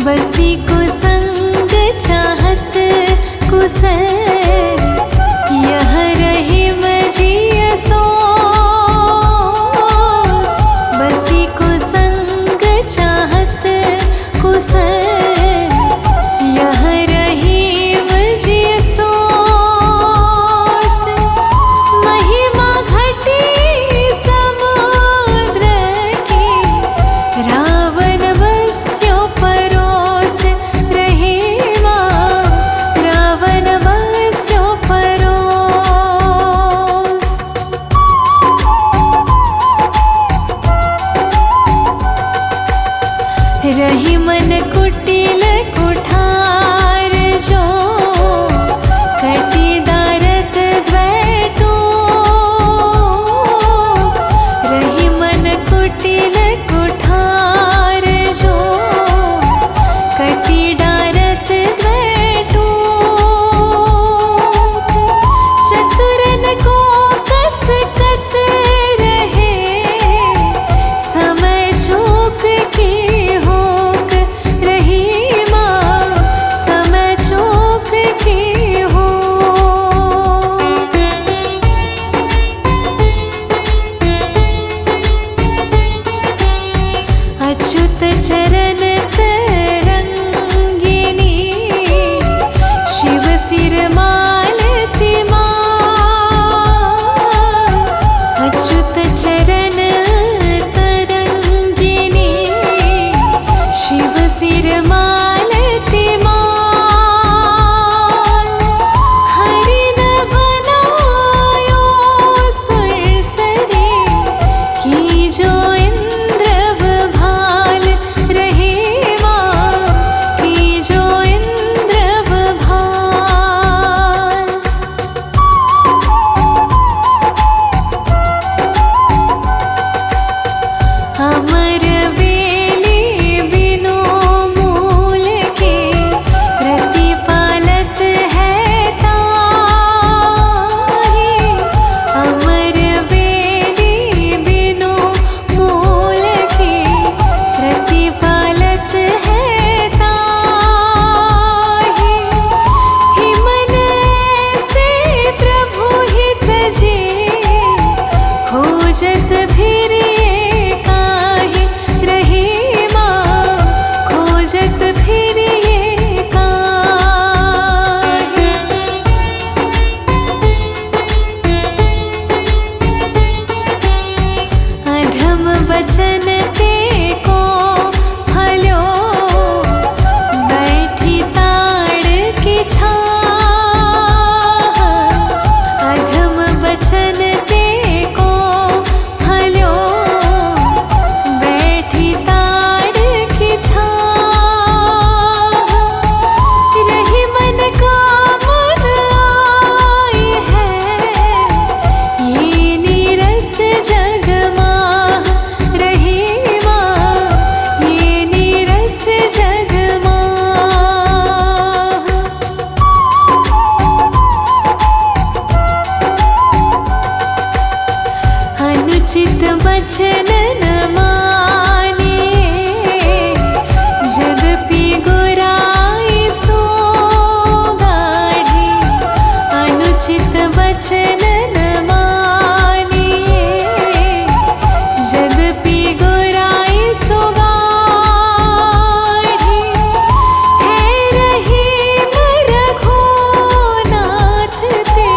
बसी कुसंग चाहत कुशल यह रहीम जिय सोस। बसी कुसंग चाहत कुशल यह रहीम जिय सोस। महिमा घटी समुद्र की रावण बस्यो परोस रहीमा रावण बस्यो परोस। रही मन कुटिल कुठार जो कटी दारत द्वैटो। रही मन कुटिल कुठार जो कटी डारत द्वैटो। चतुरन को कस कत रहे समय चूक की होक रहीमा समय चूक की हो। अच्युत चरण तरंगिनी शिव सिर मालती माँ। अच्युत चरण तरंगिनी शिव सिर मालती माँ। हरि न बनायो सुरसरी की जो इंद्र भाल रहीमा की जो इंद्र भाल। अमर बेली बिनु मूल के प्रतिपालत है ताहि। अमर बेली बिनु मूल के प्रतिपालत है ताहि। हिमन से प्रभु हित जे खोजत फिरिए काहे रहीमा खोजत फिरिए काहे। अधम बचन ते को फलो बैठी ताड़ की छाह। अधम बचन ते को फलो बैठी ताड़ की छाह। रही मन का मन आई है ये नीरस जग माह रहीमा ये नीरस जग माह। अनुचित वचन न मानिए जद्यपि गुराई सो गाढ़ी। अनुचित वचन न मानिए जद्यपि गुराई सो गाढ़ी। है रहीम रघुनाथ ते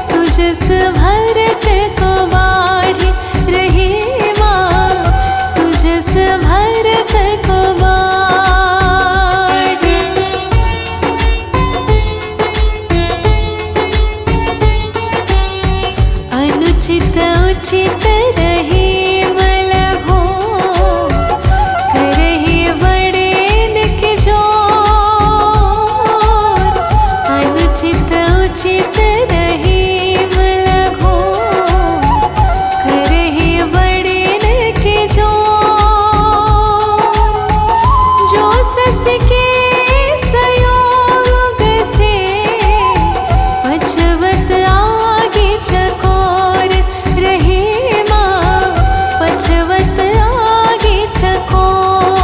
सुजस भरत को बाढ़ी रहीमा सुजस भरत को बाढ़ी। अनुचित उचित रहीम लघो करहि बड़ेन के जोर। अनुचित उचित रहीम लघो करहि बड़ेन के जोर। जो सस के संयोग से पछवत आगे चकोर रहीमा पछवत आगे चकोर।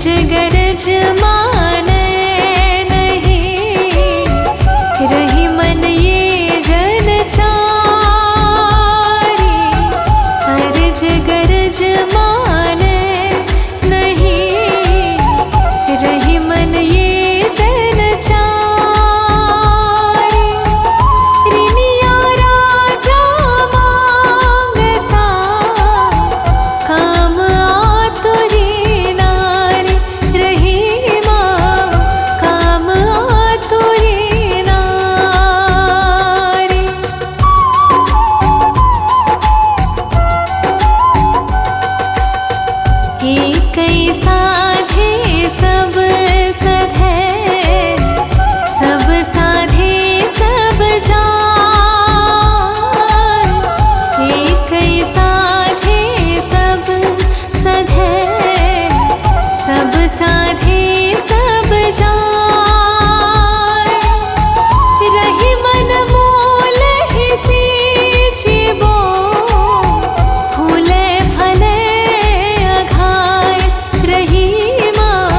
गरज माने नहीं, रही मन ये जन चारी। अर्ज गरज माने नहीं, रही मन ये जन चारी। रिनिया राजा मांगता, काम आतुरी नारी। रही माँ काम आतुरी नारी। एक साधे सब सधे, सब साधे सब जान। एक साधे सब सधे, सब साधे सब जान। रही मन मूल ही सींचिबो, फूले फले अघाय। रही माँ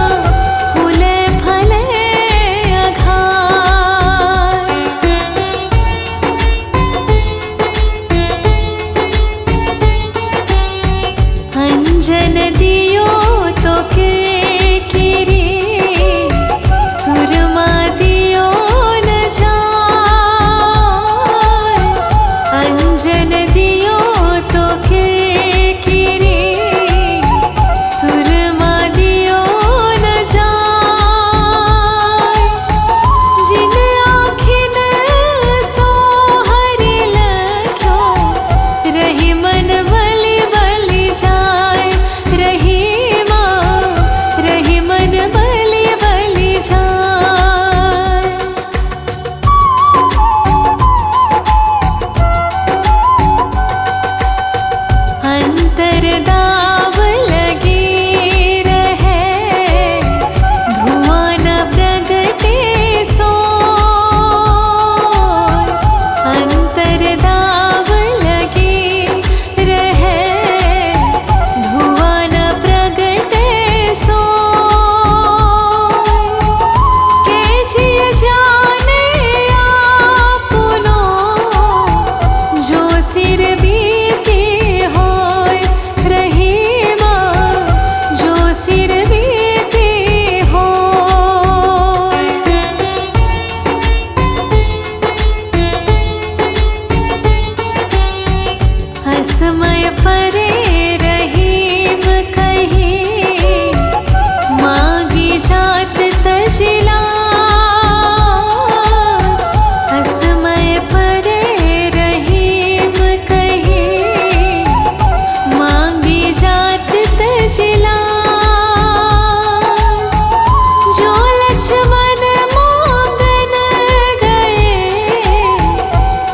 फूले फले अघाय। अंजन दियो तो किरकिरी, सुरमा दियो न जाय। अंजन दियो तो किरकिरी, सुरमा दियो न जाय। जिन आँखिन सोहरी लख्यो, रही मन बलि बलि जाय। रही माँ रही मन बलि बलि जाय। अंतर दाव लगी रहे, धुआं न प्रगटे सोय। अंतर दाव लगी रहे, धुआं न प्रगटे सोय। के जिय जाने आपनो, जो सिर बीती होय। रही माँ जो सिर बीती होय। असमय परे रहीम कही, मागी जात तजिलाज। असमय परे रहीम कही, मागी जात तजिलाज। जो लक्ष्मण मांगन गए,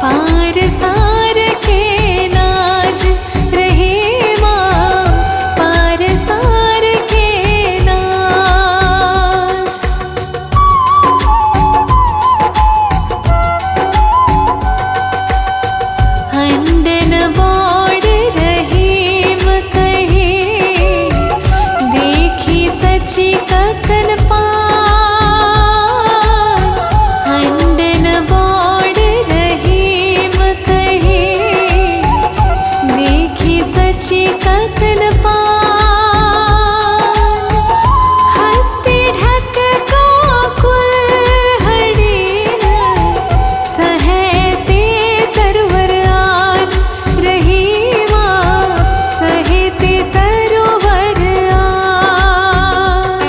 पार सार के नाज। रही माँ पार सार के नाज। हंडन बोड़ रहीम कही, देखी सची ककन पार। हंडन बोड़ रहीम कही, देखी सची ककन पार। हस्ती ढक काकुल हरीन, सहेते तरवर आन। रही माँ सहेते तरवर आन।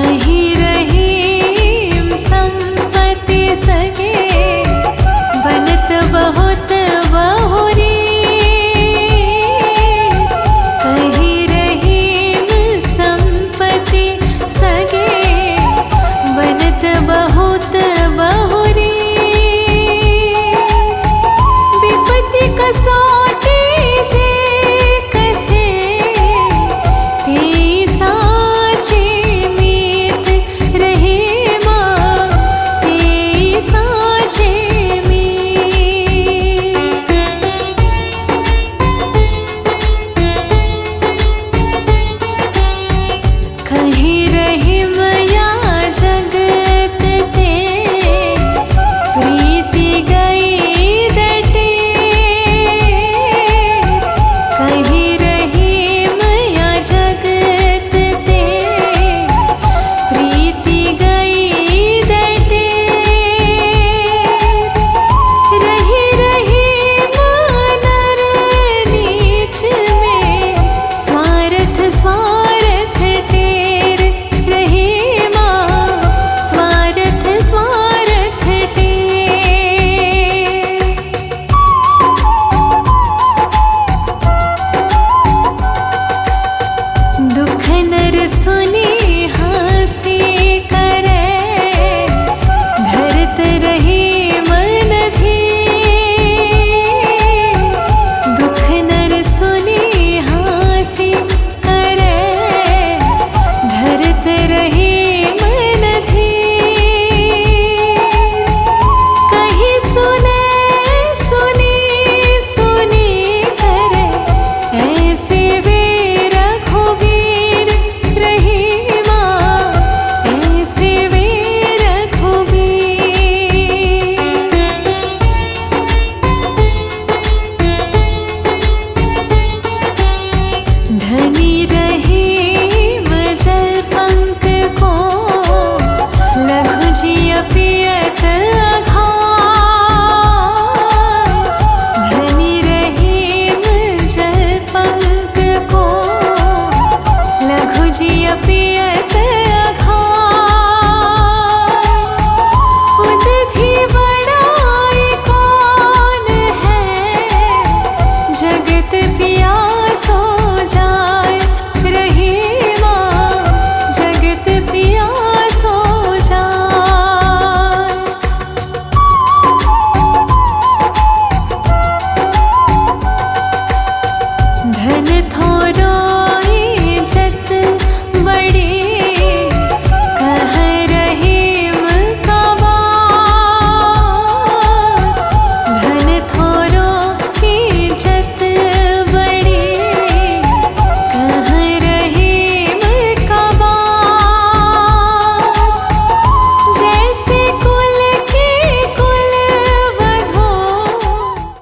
नहीं